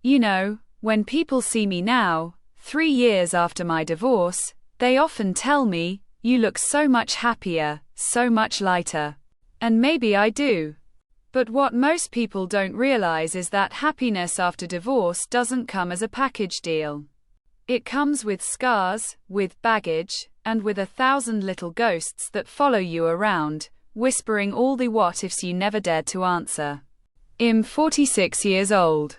You know, when people see me now, 3 years after my divorce, they often tell me, "You look so much happier, so much lighter." And maybe I do. But what most people don't realize is that happiness after divorce doesn't come as a package deal. It comes with scars, with baggage, and with 1,000 little ghosts that follow you around, whispering all the what-ifs you never dared to answer. I'm 46 years old.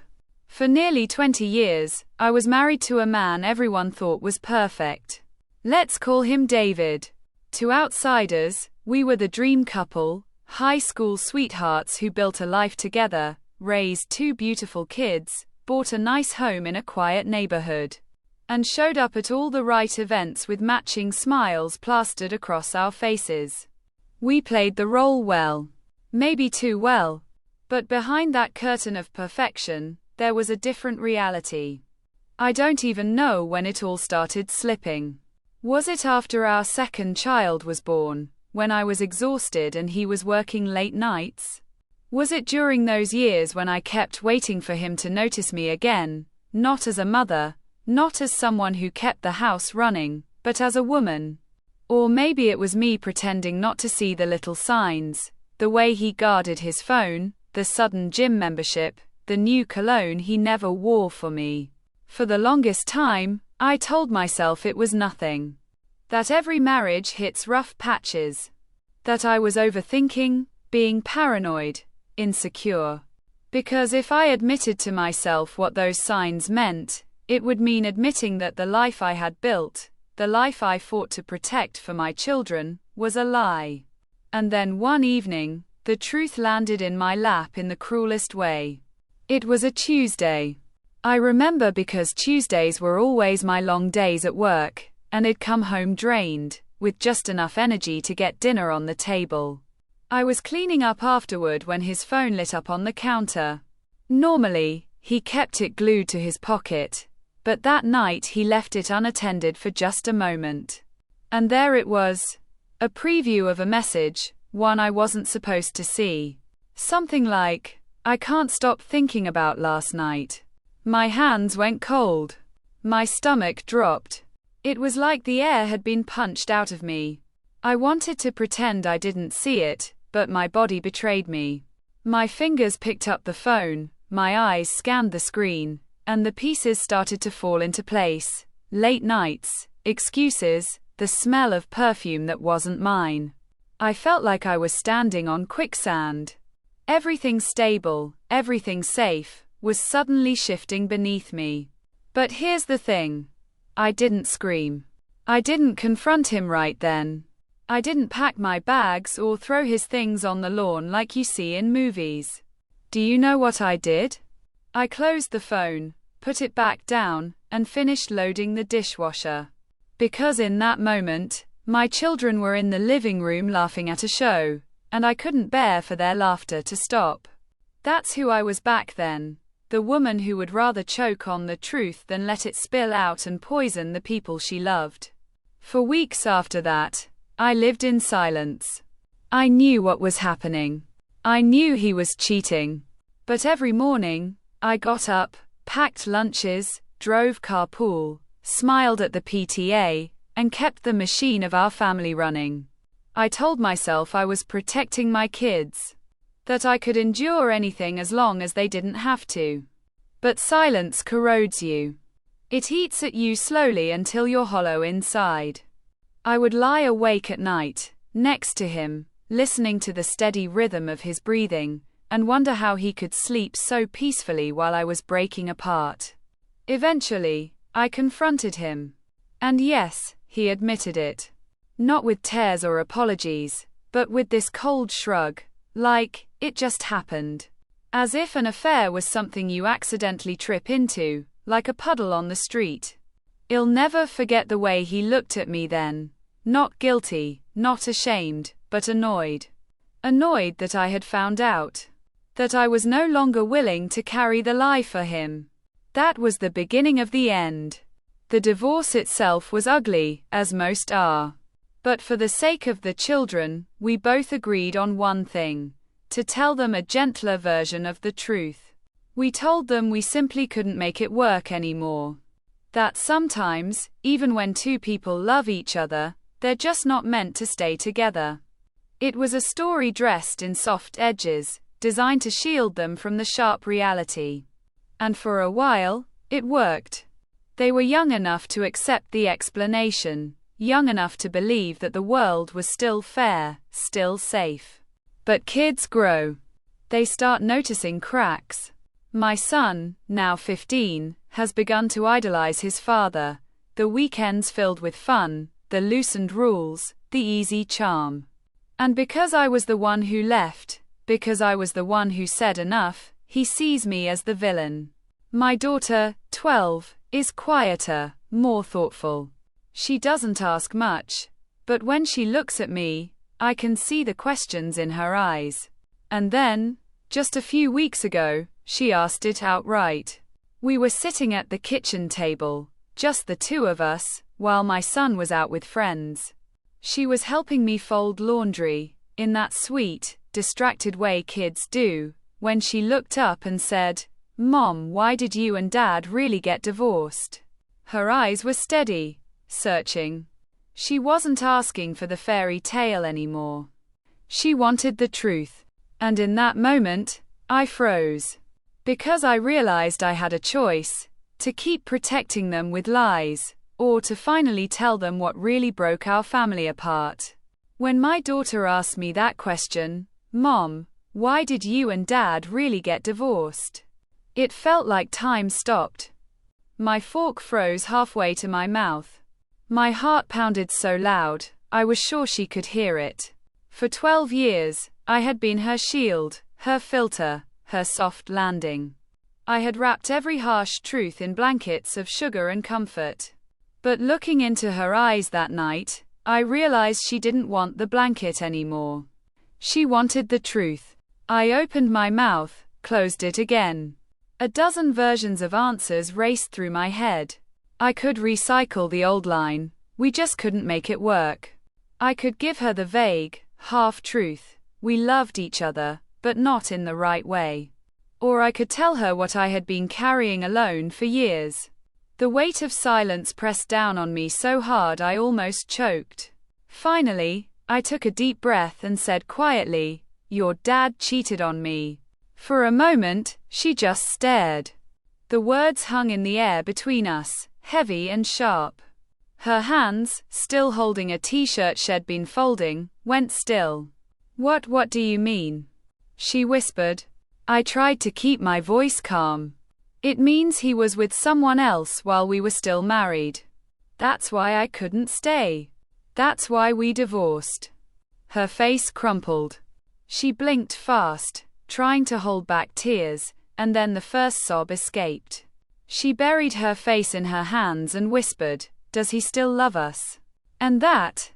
For nearly 20 years, I was married to a man everyone thought was perfect. Let's call him David. To outsiders, we were the dream couple, high school sweethearts who built a life together, raised 2 beautiful kids, bought a nice home in a quiet neighborhood, and showed up at all the right events with matching smiles plastered across our faces. We played the role well. Maybe too well. But behind that curtain of perfection, there was a different reality. I don't even know when it all started slipping. Was it after our second child was born, when I was exhausted and he was working late nights? Was it during those years when I kept waiting for him to notice me again, not as a mother, not as someone who kept the house running, but as a woman? Or maybe it was me pretending not to see the little signs, the way he guarded his phone, the sudden gym membership, the new cologne he never wore for me. For the longest time, I told myself it was nothing. That every marriage hits rough patches. That I was overthinking, being paranoid, insecure. Because if I admitted to myself what those signs meant, it would mean admitting that the life I had built, the life I fought to protect for my children, was a lie. And then one evening, the truth landed in my lap in the cruelest way. It was a Tuesday. I remember because Tuesdays were always my long days at work, and I'd come home drained, with just enough energy to get dinner on the table. I was cleaning up afterward when his phone lit up on the counter. Normally, he kept it glued to his pocket, but that night he left it unattended for just a moment. And there it was. A preview of a message, one I wasn't supposed to see. Something like, "I can't stop thinking about last night." My hands went cold. My stomach dropped. It was like the air had been punched out of me. I wanted to pretend I didn't see it, but my body betrayed me. My fingers picked up the phone, my eyes scanned the screen, and the pieces started to fall into place. Late nights, excuses, the smell of perfume that wasn't mine. I felt like I was standing on quicksand. Everything stable, everything safe, was suddenly shifting beneath me. But here's the thing. I didn't scream. I didn't confront him right then. I didn't pack my bags or throw his things on the lawn like you see in movies. Do you know what I did? I closed the phone, put it back down, and finished loading the dishwasher. Because in that moment, my children were in the living room laughing at a show, and I couldn't bear for their laughter to stop. That's who I was back then. The woman who would rather choke on the truth than let it spill out and poison the people she loved. For weeks after that, I lived in silence. I knew what was happening. I knew he was cheating. But every morning, I got up, packed lunches, drove carpool, smiled at the PTA, and kept the machine of our family running. I told myself I was protecting my kids. That I could endure anything as long as they didn't have to. But silence corrodes you. It eats at you slowly until you're hollow inside. I would lie awake at night, next to him, listening to the steady rhythm of his breathing, and wonder how he could sleep so peacefully while I was breaking apart. Eventually, I confronted him. And yes, he admitted it. Not with tears or apologies, but with this cold shrug, like, it just happened. As if an affair was something you accidentally trip into, like a puddle on the street. I'll never forget the way he looked at me then. Not guilty, not ashamed, but annoyed. Annoyed that I had found out. That I was no longer willing to carry the lie for him. That was the beginning of the end. The divorce itself was ugly, as most are. But for the sake of the children, we both agreed on one thing. To tell them a gentler version of the truth. We told them we simply couldn't make it work anymore. That sometimes, even when two people love each other, they're just not meant to stay together. It was a story dressed in soft edges, designed to shield them from the sharp reality. And for a while, it worked. They were young enough to accept the explanation, young enough to believe that the world was still fair, still safe. But kids grow. They start noticing cracks. My son, now 15, has begun to idolize his father, the weekends filled with fun, the loosened rules, the easy charm. And because I was the one who left, because I was the one who said enough, he sees me as the villain. My daughter, 12, is quieter, more thoughtful. She doesn't ask much, but when she looks at me, I can see the questions in her eyes. And then, just a few weeks ago, she asked it outright. We were sitting at the kitchen table, just the two of us, while my son was out with friends. She was helping me fold laundry, in that sweet, distracted way kids do, when she looked up and said, "Mom, why did you and Dad really get divorced?" Her eyes were steady, searching. She wasn't asking for the fairy tale anymore. She wanted the truth. And in that moment, I froze. Because I realized I had a choice, to keep protecting them with lies, or to finally tell them what really broke our family apart. When my daughter asked me that question, "Mom, why did you and Dad really get divorced?" it felt like time stopped. My fork froze halfway to my mouth. My heart pounded so loud, I was sure she could hear it. For 12 years, I had been her shield, her filter, her soft landing. I had wrapped every harsh truth in blankets of sugar and comfort. But looking into her eyes that night, I realized she didn't want the blanket anymore. She wanted the truth. I opened my mouth, closed it again. A dozen versions of answers raced through my head. I could recycle the old line, "We just couldn't make it work." I could give her the vague, half-truth, "We loved each other, but not in the right way." Or I could tell her what I had been carrying alone for years. The weight of silence pressed down on me so hard I almost choked. Finally, I took a deep breath and said quietly, "Your dad cheated on me." For a moment, she just stared. The words hung in the air between us, heavy and sharp. Her hands, still holding a t-shirt she'd been folding, went still. What do you mean?" she whispered. I tried to keep my voice calm. "It means he was with someone else while we were still married. That's why I couldn't stay. That's why we divorced." Her face crumpled. She blinked fast, trying to hold back tears, and then the first sob escaped. She buried her face in her hands and whispered, "Does he still love us?" And that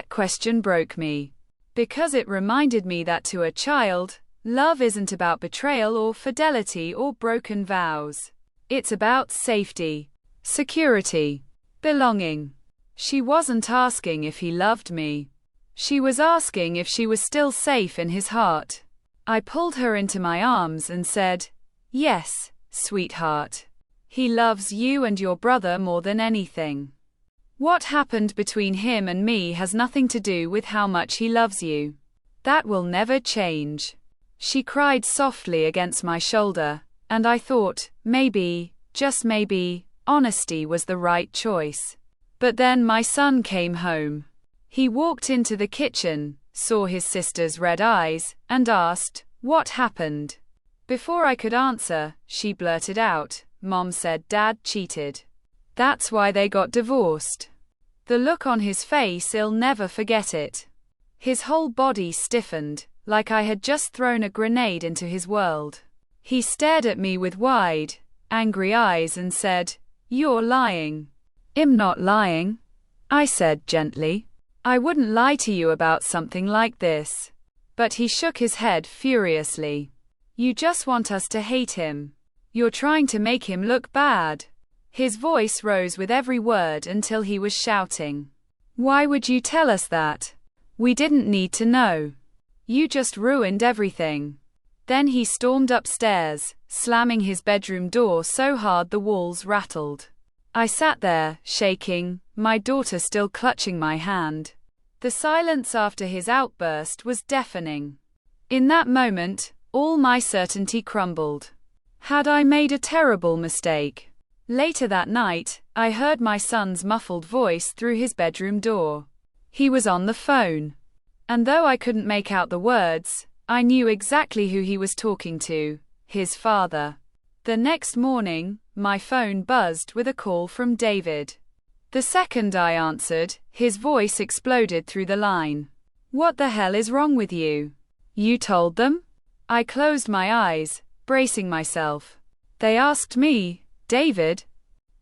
question broke me. Because it reminded me that to a child, love isn't about betrayal or fidelity or broken vows. It's about safety, security, belonging. She wasn't asking if he loved me. She was asking if she was still safe in his heart. I pulled her into my arms and said, "Yes, sweetheart. He loves you and your brother more than anything. What happened between him and me has nothing to do with how much he loves you. That will never change." She cried softly against my shoulder, and I thought, maybe, just maybe, honesty was the right choice. But then my son came home. He walked into the kitchen, saw his sister's red eyes, and asked, "What happened?" Before I could answer, she blurted out, "Mom said Dad cheated. That's why they got divorced." The look on his face, I'll never forget it. His whole body stiffened, like I had just thrown a grenade into his world. He stared at me with wide, angry eyes and said, "You're lying." "I'm not lying," I said gently. "I wouldn't lie to you about something like this." But he shook his head furiously. "You just want us to hate him. You're trying to make him look bad." His voice rose with every word until he was shouting. "Why would you tell us that? We didn't need to know. You just ruined everything." Then he stormed upstairs, slamming his bedroom door so hard the walls rattled. I sat there, shaking, my daughter still clutching my hand. The silence after his outburst was deafening. In that moment, all my certainty crumbled. Had I made a terrible mistake? Later that night, I heard my son's muffled voice through his bedroom door. He was on the phone. And though I couldn't make out the words, I knew exactly who he was talking to, his father. The next morning, my phone buzzed with a call from David. The second I answered, his voice exploded through the line. "What the hell is wrong with you? You told them?" I closed my eyes, bracing myself. "They asked me, David.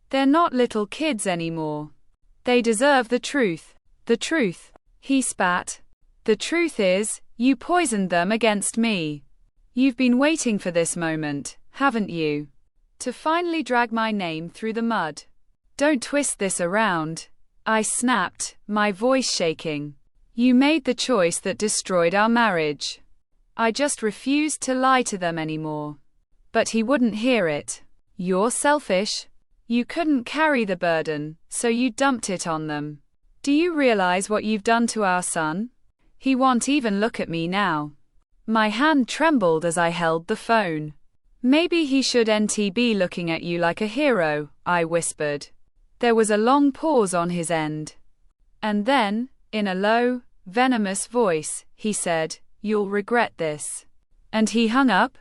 They're not little kids anymore. They deserve the truth." "The truth?" He spat. "The truth is, you poisoned them against me. You've been waiting for this moment, haven't you? To finally drag my name through the mud. Don't twist this around," I snapped, my voice shaking. "You made the choice that destroyed our marriage." I just refused to lie to them anymore. But he wouldn't hear it. "You're selfish. You couldn't carry the burden, so you dumped it on them. Do you realize what you've done to our son? He won't even look at me now." My hand trembled as I held the phone. "Maybe he shouldn't be looking at you like a hero," I whispered. There was a long pause on his end. And then, in a low, venomous voice, he said, "You'll regret this." And he hung up.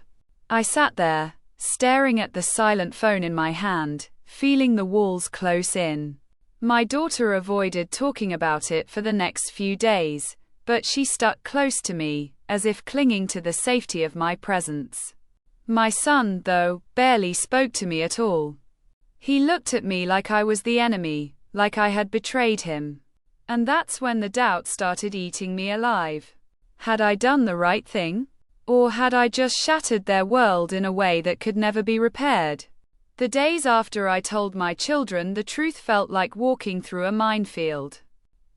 I sat there, staring at the silent phone in my hand, feeling the walls close in. My daughter avoided talking about it for the next few days, but she stuck close to me, as if clinging to the safety of my presence. My son, though, barely spoke to me at all. He looked at me like I was the enemy, like I had betrayed him. And that's when the doubt started eating me alive. Had I done the right thing? Or had I just shattered their world in a way that could never be repaired? The days after I told my children the truth felt like walking through a minefield.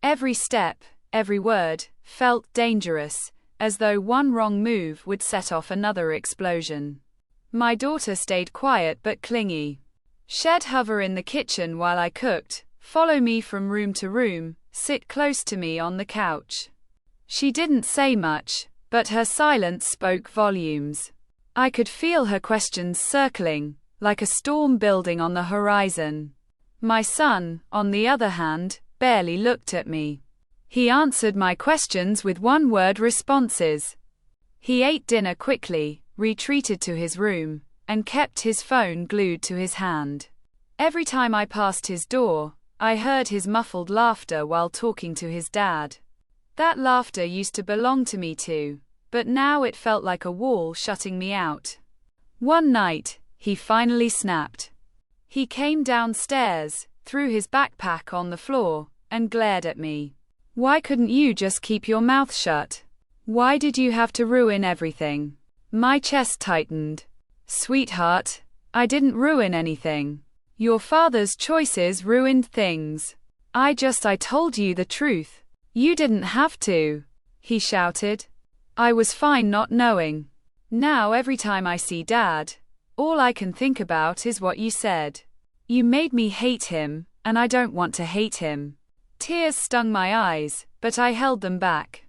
Every step, every word, felt dangerous, as though one wrong move would set off another explosion. My daughter stayed quiet but clingy. She'd hover in the kitchen while I cooked, follow me from room to room, sit close to me on the couch. She didn't say much, but her silence spoke volumes. I could feel her questions circling, like a storm building on the horizon. My son, on the other hand, barely looked at me. He answered my questions with one-word responses. He ate dinner quickly, retreated to his room, and kept his phone glued to his hand. Every time I passed his door, I heard his muffled laughter while talking to his dad. That laughter used to belong to me too, but now it felt like a wall shutting me out. One night, he finally snapped. He came downstairs, threw his backpack on the floor, and glared at me. "Why couldn't you just keep your mouth shut? Why did you have to ruin everything?" My chest tightened. "Sweetheart, I didn't ruin anything. Your father's choices ruined things. I told you the truth. You didn't have to," he shouted. I was fine not knowing. Now every time I see Dad, all I can think about is what you said. You made me hate him, and I don't want to hate him. Tears stung my eyes, but I held them back.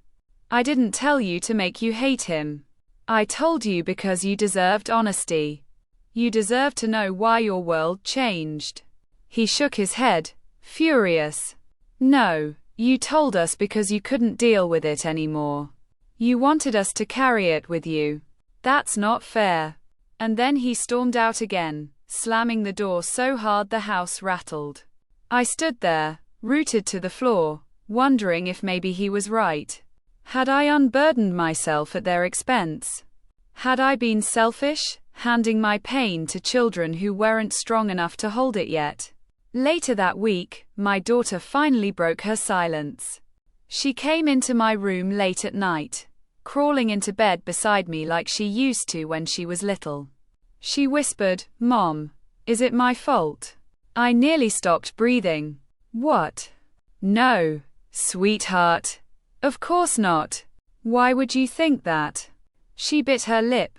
I didn't tell you to make you hate him. I told you because you deserved honesty. You deserve to know why your world changed. He shook his head, furious. No, you told us because you couldn't deal with it anymore. You wanted us to carry it with you. That's not fair. And then he stormed out again, slamming the door so hard the house rattled. I stood there, rooted to the floor, wondering if maybe he was right. Had I unburdened myself at their expense? Had I been selfish, handing my pain to children who weren't strong enough to hold it yet? Later that week, my daughter finally broke her silence. She came into my room late at night, crawling into bed beside me like she used to when she was little. She whispered, "Mom, is it my fault?" I nearly stopped breathing. "What?" "No, sweetheart. Of course not. Why would you think that?" She bit her lip,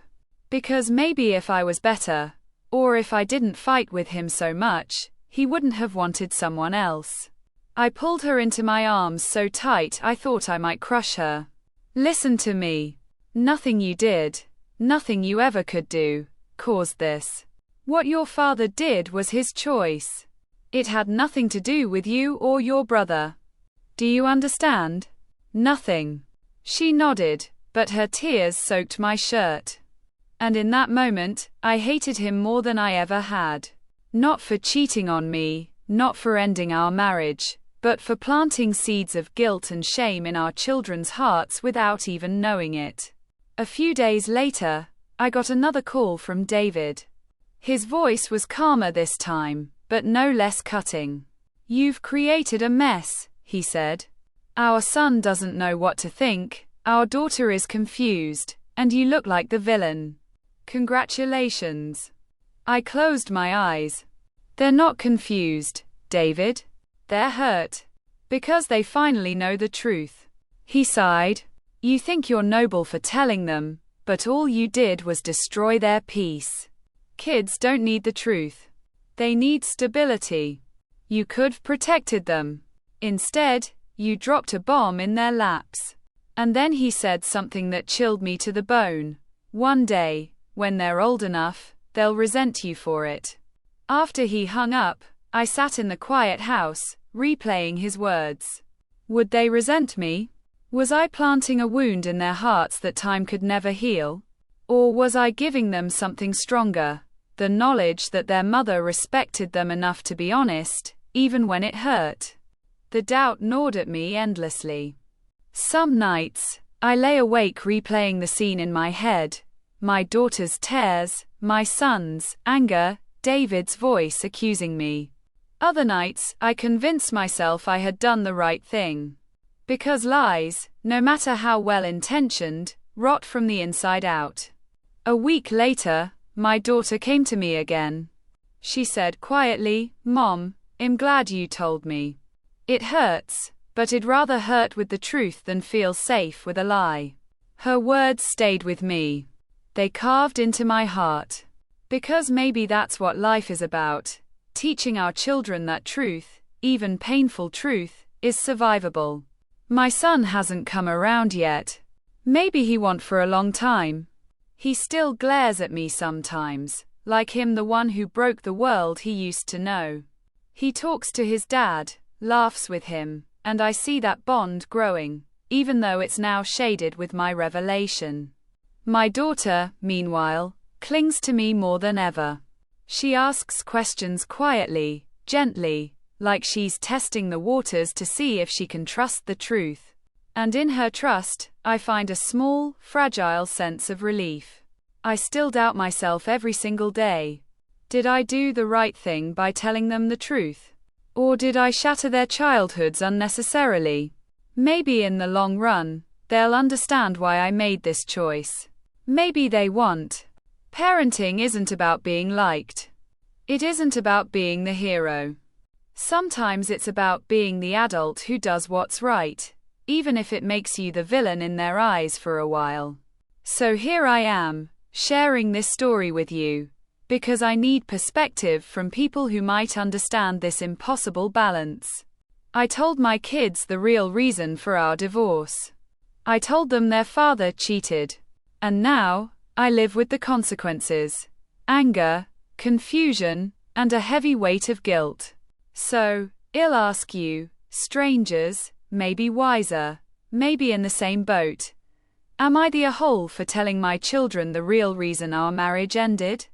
Because maybe if I was better, or if I didn't fight with him so much, he wouldn't have wanted someone else. I pulled her into my arms so tight I thought I might crush her. Listen to me. Nothing you did, nothing you ever could do, caused this. What your father did was his choice. It had nothing to do with you or your brother. Do you understand? Nothing. She nodded, but her tears soaked my shirt. And in that moment, I hated him more than I ever had. Not for cheating on me, not for ending our marriage, but for planting seeds of guilt and shame in our children's hearts without even knowing it. A few days later, I got another call from David. His voice was calmer this time, but no less cutting. You've created a mess, he said. Our son doesn't know what to think, our daughter is confused, and you look like the villain. Congratulations. I closed my eyes. They're not confused, David. They're hurt. Because they finally know the truth. He sighed. You think you're noble for telling them, but all you did was destroy their peace. Kids don't need the truth. They need stability. You could've protected them. Instead, you dropped a bomb in their laps. And then he said something that chilled me to the bone. One day, when they're old enough, they'll resent you for it. After he hung up, I sat in the quiet house, replaying his words. Would they resent me? Was I planting a wound in their hearts that time could never heal? Or was I giving them something stronger, the knowledge that their mother respected them enough to be honest, even when it hurt? The doubt gnawed at me endlessly. Some nights, I lay awake replaying the scene in my head, my daughter's tears, my son's anger, David's voice accusing me. Other nights, I convinced myself I had done the right thing. Because lies, no matter how well-intentioned, rot from the inside out. A week later, my daughter came to me again. She said quietly, Mom, I'm glad you told me. It hurts, but I'd rather hurt with the truth than feel safe with a lie. Her words stayed with me. They carved into my heart. Because maybe that's what life is about, teaching our children that truth, even painful truth, is survivable. My son hasn't come around yet. Maybe he won't for a long time. He still glares at me sometimes, like him the one who broke the world he used to know. He talks to his dad, laughs with him, and I see that bond growing, even though it's now shaded with my revelation. My daughter, meanwhile, clings to me more than ever. She asks questions quietly, gently, like she's testing the waters to see if she can trust the truth. And in her trust, I find a small, fragile sense of relief. I still doubt myself every single day. Did I do the right thing by telling them the truth? Or did I shatter their childhoods unnecessarily? Maybe in the long run, they'll understand why I made this choice. Maybe they won't. Parenting isn't about being liked. It isn't about being the hero. Sometimes it's about being the adult who does what's right, even if it makes you the villain in their eyes for a while. So here I am, sharing this story with you, because I need perspective from people who might understand this impossible balance. I told my kids the real reason for our divorce. I told them their father cheated. And now, I live with the consequences. Anger, confusion, and a heavy weight of guilt. So, I'll ask you, strangers, maybe wiser, maybe in the same boat. Am I the Ahole for telling my children the real reason our marriage ended?